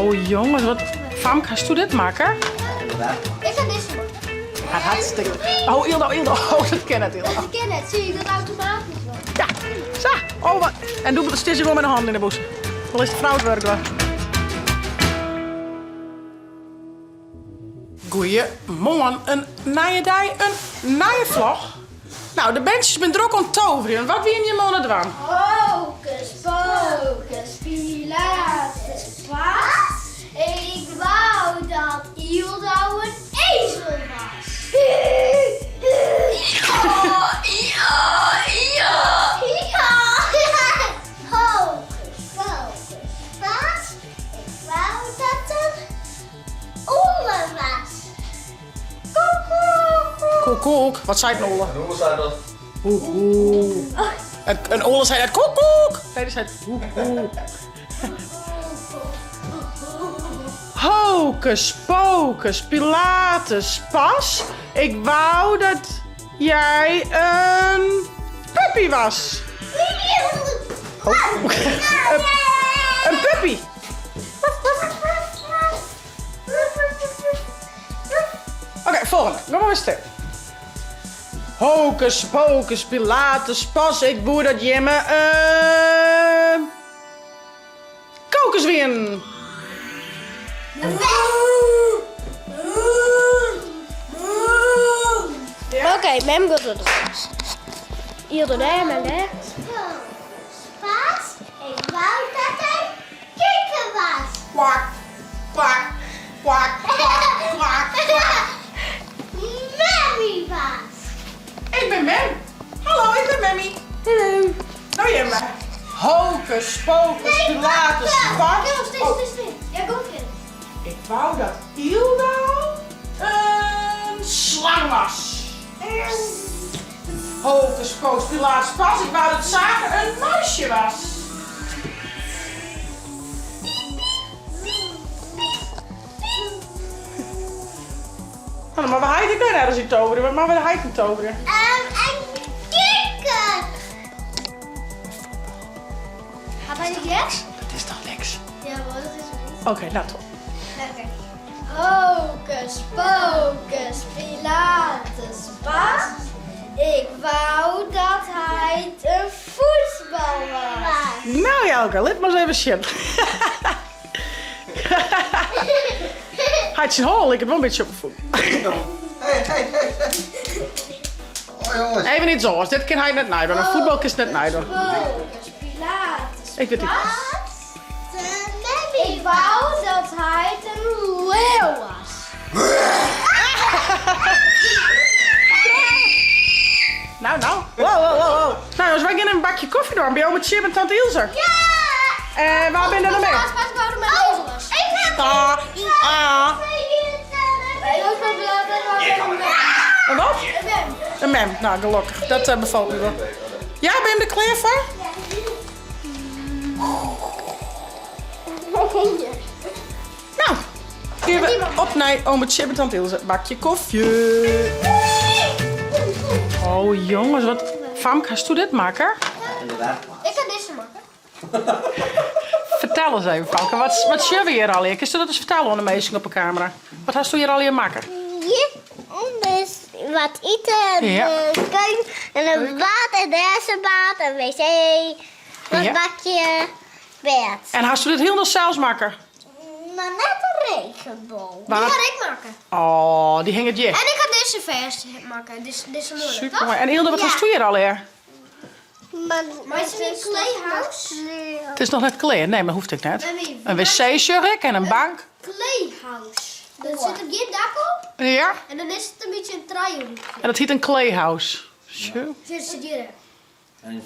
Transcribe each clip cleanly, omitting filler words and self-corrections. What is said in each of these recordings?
Oh jongens, wat... Famke, hast du dit maken? Ik ga deze maken. Ja, hartstikke... Oh, Ildo. Oh, dat ken het, Ildo. Ik ken het, zie je dat automatisch wel. Ja, zo. Oh, wat... En doe het steeds gewoon met de hand in de boes. Wel is het vrouwtwerk wel. Goeiemorgen, een nieuwe dag, een nieuwe vlog. Nou, de bandjes zijn druk aan het toveren. Wat wil je mannen doen? Hocus pocus, Pilatus pas. Ik wou dat Ildo een ezel was. Hocus pocus pas. Ik wou dat een olle was. Koekoek. Wat zei het een olle? Hoe zei dat? Oeh. Een olle zei het koekoek. Nee, die zei het oeh. Hocus pocus, Pilatus pas. Ik wou dat jij een puppy was. Een puppy. Oké, volgende. Nog maar eens stuk. Hocus pocus, Pilatus pas. Ik wou dat jij me een kokos win. Oké, mem gaat het dus. Hier door daar, maar daar. Pas, ik wou dat hij kikker was. Kwak, kwak, kwak, kwak, kwak, kwak. Mammy was. Ik ben Mem. Hallo, ik ben Memmy. Hallo. Nou jij maar. Hocus pocus, Pilatus pas. Stil. Ja, kom in. Ik wou dat Ildo een slang was. Hocus pocus, Pilatus pas. Ik wou dat Sager een muisje was. Oh, maar we heiden kunnen ergens in toveren. Wat maken we de heiden toveren? Een kikker. Gaat hij niet yes? Dat is toch niks? Ja, maar dat is het niet. Oké, nou toch. Oké. Hocus pocus, Pilatus pas. Ik wou dat hij een voetbal was. Nou Jelke, let maar eens even shit. Had je een hol, ik heb wel een beetje op mijn voet. Hey. Oh jongens. Even niet zo, dit kan hij net nijden. Een voetbal is net nijden. Hocus Pilatus Ik weet het pas. Ik wou dat hij een leeuw was. Nou. Wow. Nou jongens, wij gaan een bakje koffie door. Ben je ook met Chip en tante Ilse? Ja! Waar ben je dan mee? Ik wou dat mijn ezel was. Ik heb Een wat? Een mem. Nou, gelukkig. Dat bevalt me wel. Ja, ben je er klaar voor? Nou, gaan we op naar ome Chip en tante Ilse. Bakje koffie. Oh jongens, wat... Famke, hast du dit maken? Inderdaad. Ik ga deze maken. Vertel eens even, Famke. Wat zie we hier al? Kun je dat eens vertellen aan de meisjes op de camera? Wat hast du hier al hier maken? Hier is wat eten, Ja. de keuken en een bad en deze bad, een wc, een Ja. bakje, bed. En hast du dit heel nog zelfs maken? Maar net een regenboog. Die ga ik maken. Oh, die hing het je. En ik ga deze vers maken. Deze moeilijk, Super toch? mooi. En Hilde, wat hast du hier al hier? Maar is het niet Clayhouse? Het is nog net klaar. Nee, maar hoeft ik net. En wie? Een wc-jurk en een bank. Clayhouse. Dan zit er geen dak op. Ja. En dan is het een beetje een draaien. En dat heet een clayhouse. Zo. Zitten ze hier?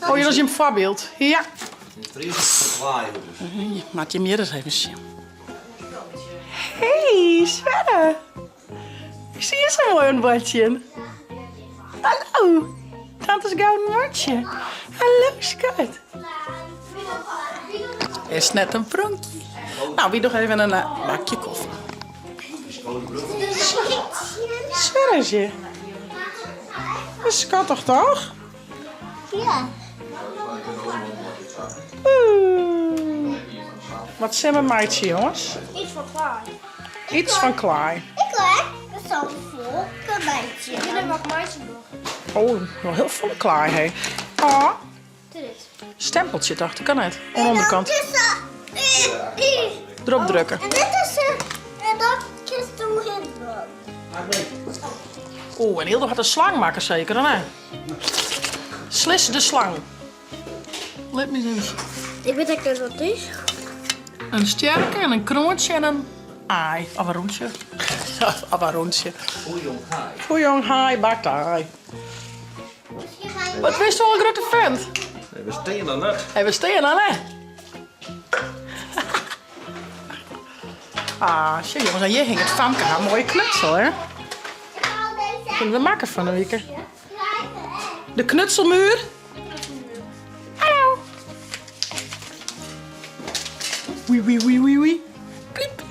Oh, hier is je een voorbeeld. Ja. In de vriezer is het waaien dus. Laat je hem hier eens even zien. Hey, Sverre. Ik zie je zo mooi een bordje. Hallo. Tante's gouden bordje. Hallo, schat. Is net een pronkje. Nou, wie nog even een bakje koffie. Sverretje. Dat is schattig, toch? Ja. Wat zijn we meidje, jongens? Iets van klaar. Iets van klaar. Ik hoor. Dat is zo'n volkenbijtje. Ik heb wat maatje nog. Oh, nog heel veel klaar, hé. Oh, Dit. stempeltje dacht ik, kan het. Aan de onderkant. Erop drukken. En dit is en dat is toen hinderen. Oeh, en Hilde had een slang maken zeker, hè? Slis de slang. Let me zien. Ik weet echt wat het is. Een sterke en een kroontje en een aai. Of een rondje. Of een rondje. Hoe jong ga je? Voor jong haai, bakt aai. Wat wist je wel een grote vent? Nee, we steen dan net. Hé, we staan dan, hè? Ah, shit jongens, en hier hing het Famke haar mooie knutsel, hè? Kunnen we maken van een week. De knutselmuur. Hallo. Wee, wee, wee, wee, wee. Pliep.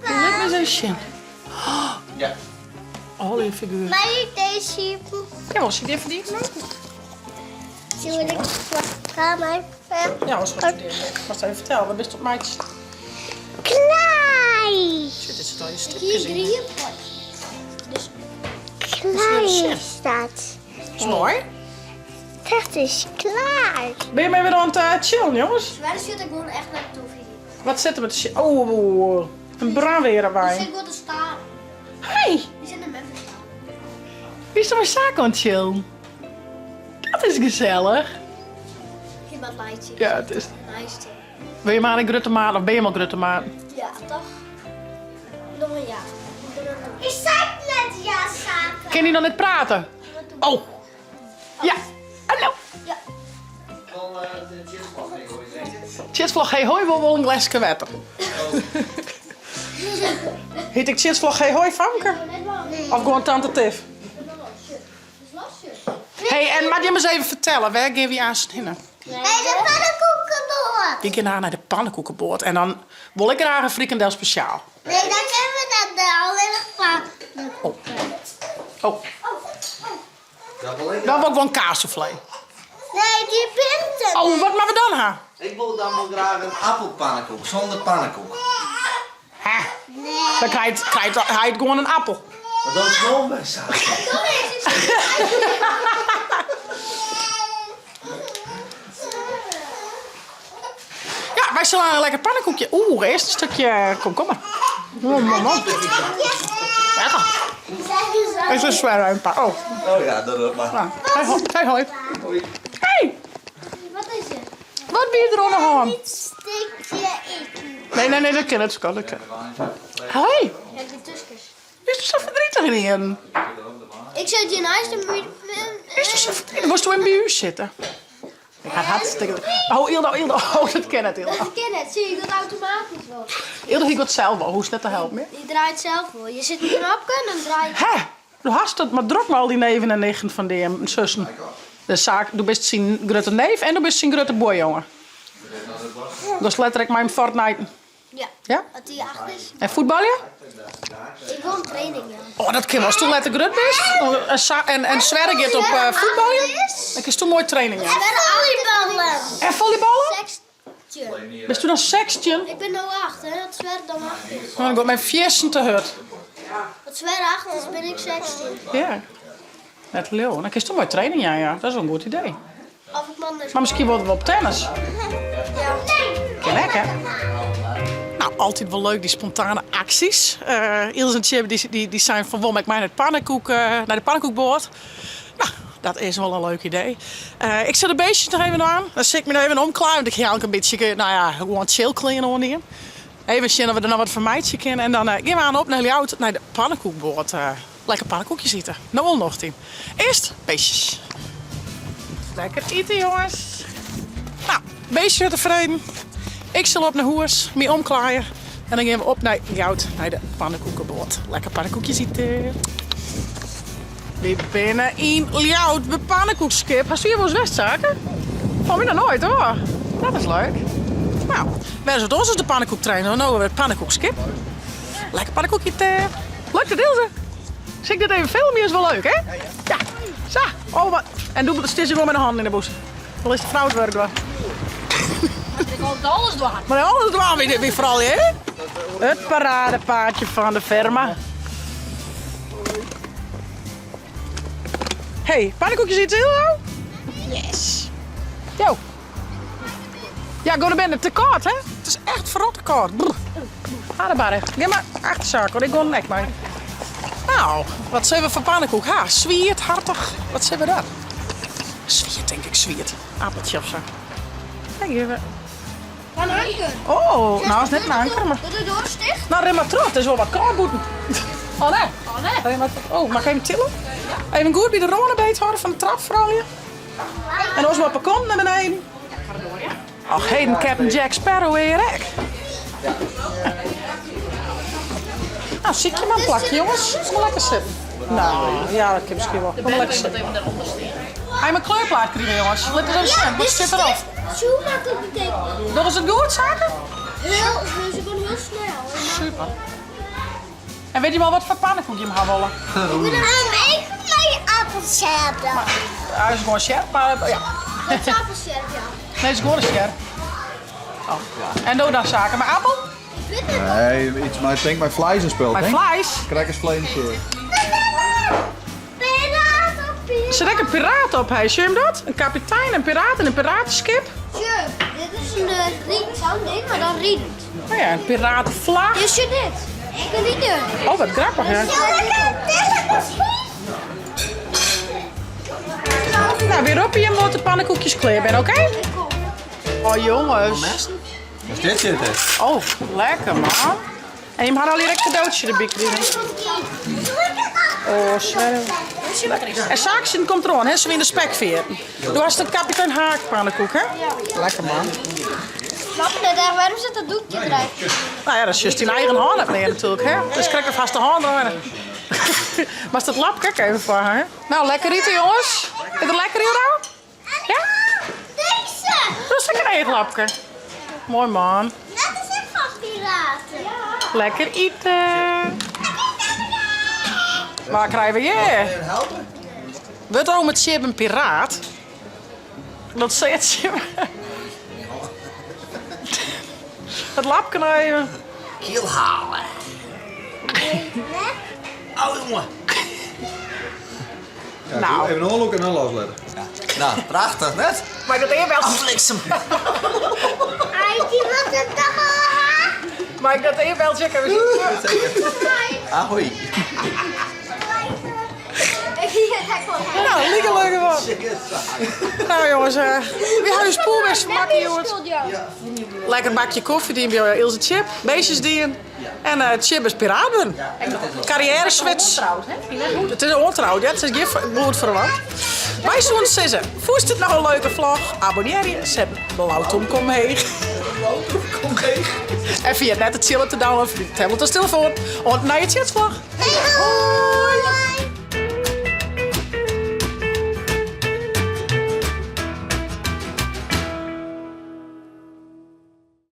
Let me zien. Ja. Oh, die figuur. Maar deze hier. Ja, was je die even die? Zie je wat ik kan maken? Ja, was goed. Wat even vertellen, wat is het op maatjes? Klein. Shit, dit zit al je Hier stipjes in. 3 Dus Klein staat. Is mooi. Het is klaar. Ben je mee weer aan het chillen, jongens? waar zit ik gewoon echt naar de toffee. Wat zitten we te chillen? Oh, een brandweer Dus erbij. ik wil te staan. Hey, Die zijn er met me staan. wie is er maar zaken aan het chillen? Dat is gezellig. Geen wat lijntje. Ja, het is. Nice. Wil je maar een grutte maat of ben je maar grutte maat? Ja, toch? Nog een jaar. Ik zei net ja zaken. Kan je dan niet praten? Oh. Ja. Hallo. Van de chipsbal mee hoor je zeggen. Chitsvlog, hey hoi, wil wel een glasje water. Heet ik chitsvlog, hey hoi, Famke? Of gewoon tante Tiff? Hey, en maar je me eens even vertellen, waar gaan we aan hinnen? Bij de pannenkoekenboord. Die gaan naar de pannenkoekenboord en dan wil ik graag een frikandel speciaal. Nee, dan hebben we dat alleen nog Oh, Dat wil ik. dan wil ik wel een kaassoufflé. Nee, die bent er. Oh, wat maar we dan ha? Ik wil dan wel graag een appelpannenkoek zonder pannenkoek. Hè? Dan krijgt hij gewoon een appel. Maar dat is gewoon bij zaken. Ja, wij zullen een lekker pannenkoekje. Oeh, eerst een stukje komkommer. Lekker. Is een zwaar een paar. Oh, Oh ja, dat maar. nou. Hey hoi. Hoi. Hey, Wat is het? wat ben je er onder hand? Stikje ik. Nee, dat kan het. Dat kan. Hoi, Ja, die tuskers. is er zo verdrietig in? Ik zet je in huis en moet Is er zo verdrietig? Moest u in bij u zitten? Ja, hartstikke. Oh, Ildo. Oh, dat ken het, Ildo. Ik ken het, zie je dat automatisch wel. Ildo, ik het zelf wel. Hoe is dat te helpen? Je draait zelf wel. Je zit een knopje en dan draai je. Hè? Du hast het, maar druk maar al die neven en nichten van die zussen. De zaak, du bist zijn grote neef en du bist zijn grote boy, jongen. Dat is letterlijk mijn Fortnite. Ja. Ja? Wat die achter is. En voetballen? Ik wil een training, ja. Oh, dat kan wel. Als toen letter grut is en Sverre gaat op voetballen, dan is toen mooi training, ja. En volleyballen. En volleyballen? Sextje. Bist toen een sextje? Ik ben nu 8, hè. Dat Sver dan 8 is. Dan gaat mijn fjessen te hut. Dat Sver 8 is, ben ik 16. Ja. Net leeuw. Dan is toen mooi training, ja. Dat is wel een goed idee. Of ik man is. Maar misschien worden we op tennis. Ja. Kan lekker. Nou, altijd wel leuk, die spontane acties. Ilse en Chip die zijn van wel met mij naar de pannenkoekboord. Nou, dat is wel een leuk idee. Ik zet de beestjes nog even aan. Dan zet ik me nog even omklaren. Want ik ga ook een beetje, nou ja, gewoon chill cleanen hier. Even zien of we er nog wat van meidje kennen. En dan gaan we aan op naar de pannenkoekboord. Lekker pannenkoekjes eten. Nou wel nog, team. Eerst beestjes. Lekker eten, jongens. Nou, beestjes weer tevreden. Ik zal op naar Hoers, mee omklaaien. En dan gaan we op naar Jout, naar de pannenkoekenboord. Lekker pannenkoekjes eten. We binnen in Jout, de pannenkoekskip. Hast u hier wel eens westzaken? Van nog nooit hoor. Dat is leuk. Nou, wij zijn dus de pannenkoektrainer. Nu hebben we het pannenkoekskip. Lekker pannenkoekje eten. Leuk dat Ilse. Zie ik dit even filmen, is wel leuk hè? Ja. Zo. Oh, wat. En doe het gewoon met de hand in de boes. Wel is de vrouw het werk wel. Ik kan alles doen. Maar alles doen we weer vooral, hè? Het paradepaardje van de firma. Hey, pannenkoekjes iets heel? Yes. Yo. Ja, go ben het te kort, hè? Het is echt verrot kort. Ga er maar. Geef maar achterzak, want ik ga nek mee. Nou, wat zijn we voor pannenkoek? Ha, zwiert, hartig. Wat zijn we daar? Zwiert, denk ik, zwiert. Appeltje of zo. Kijk even. Van anker. Oh, nou is net een anker, maar... Dat is doorsticht. Nou, ren maar terug. Het is wel wat koudboeten. Oh nee. Oh nee. Ren maar terug. Oh, mag ik even tillen? Even goed bij de ronen beet houden van de trap vooral je. En dan is wat balkon naar beneden. Och, heden Captain Jack Sparrow weer rek. Nou, zie ik je maar een plakje, jongens. Kom maar lekker zitten. Nou, ja, dat kan misschien wel. Kom maar lekker zitten. Hij mijn kleurplaat krijgen, jongens. Let eens even zien. Wat zit erop? Zo makkelijk betekent. Dat is het goed, zaken? Heel, ze gaan heel snel. Super. En weet je wel wat voor pannenkoek je hem gaat willen? Ik wil mijn appelscherp. Hij is gewoon scherp, maar ja. Wat is appelscherp, ja? Nee, het is gewoon een scherp. Oh. En doe dan zaken. Maar appel? Ik weet het. Nee, iets, maar ik denk mijn vlees in speelt, Bij hè? vlees? Krijgersvlees. Er zit ook een piraat op, hè? Zie je hem dat? Een kapitein, een piraat en een piratenschip. Tje, dit is een zo'n ding, maar dan riedend. Nou ja, een piratenvlag. Is je dit? Ik kan niet doen. Oh, wat grappig, hè? Nou, weer op je moet de pannenkoekjes klaar zijn, oké? Oh, jongens. Wat is dit zitten? Oh, lekker, man. En je mag al direct een cadeautje erbij krijgen. Oh, zwerf. En Saakje komt er aan, hè? Ze weer in de spekveer. Doe als de kapitein Haak pannenkoek, hè? Lekker, man. Snap je dat? Waarom zit dat doekje erbij? Nou ja, dat is juist in eigen hand hebt neer natuurlijk, hè? Dus krijg er vast de hand aan. Maar is dat lap, kijk even voor haar. Nou, lekker eten, jongens. Is het lekker hier nou? Ja? Deze! Dat is lekker een eetlapje. Mooi, man. Dat is het van piraten. Lekker eten. Waar krijgen we je? We dromen met Chip een piraat. Dat zegt ze. Het lapje nou even. Kiel halen. Oh, jongen. Ja, Nou. Even een oorlog en een losletter. Nou, prachtig, net. Maar ik dat even wel. Bliksem. Aitje, wat is dat? Maar ik dat even wel checken. Ahoi. Nou, lekker leuk man. Nou jongens, we gaan je spoel weer smakken, jongens. Lekker bakje koffie, die bij Ilse Chip. Beestjes die en Chip is piraten. Carrière switch. Het is ontrouwd, ja. Het is geen bloed verwant. Wij zullen zeggen, voest het nou een leuke vlog? Abonneer je. Zet blauwtoem, kom heen. En via net het chillen te downloaden, tablet of telefoon. En naar je chatvlog. Hey,